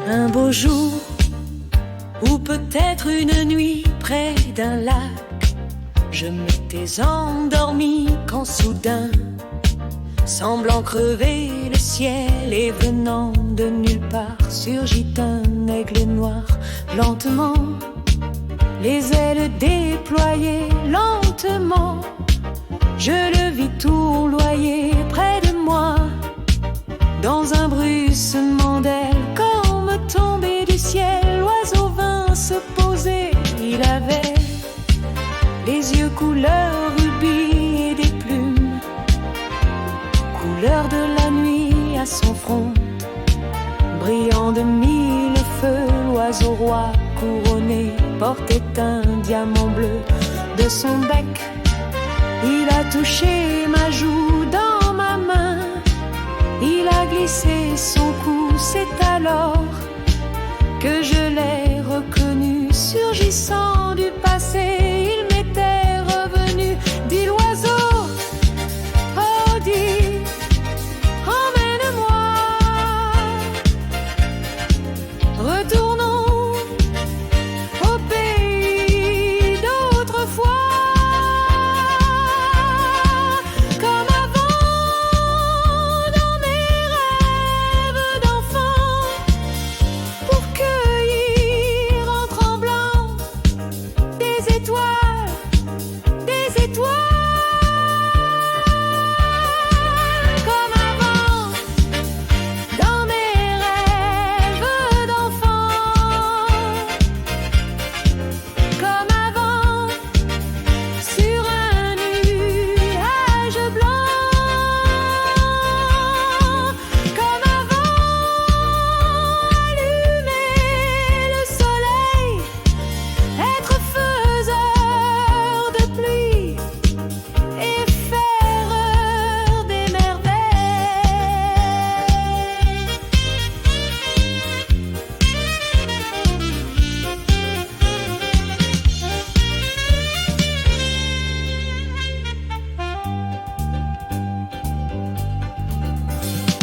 Un beau jour, ou peut-être une nuit près d'un lac, je m'étais endormi quand soudain, semblant crever le ciel et venant de nulle part, surgit un aigle noir lentement, les ailes déployées lentement. Je le vis tournoyer près de moi, dans un bruissement d'ailes comme tombé du ciel. L'oiseau vint se poser, il avait les yeux couleur rubis et des plumes, couleur de la nuit à son front, brillant de mille feux. L'oiseau roi couronné portait un diamant bleu de son bec. Il a touché ma joue dans ma main, il a glissé son cou, c'est alors que je l'ai reconnu, surgissant du passé, il m'était revenu. Dit l'oiseau, oh dis, emmène-moi, retournons au pays d'autrefois.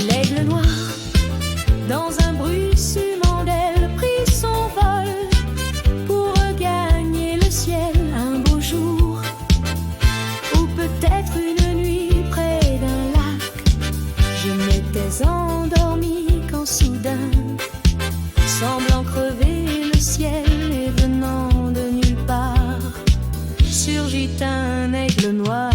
L'aigle noir, dans un bruissement d'ailes, prit son vol pour regagner le ciel. Un beau jour, ou peut-être une nuit près d'un lac, je m'étais endormi quand soudain, semblant crever le ciel et venant de nulle part, surgit un aigle noir.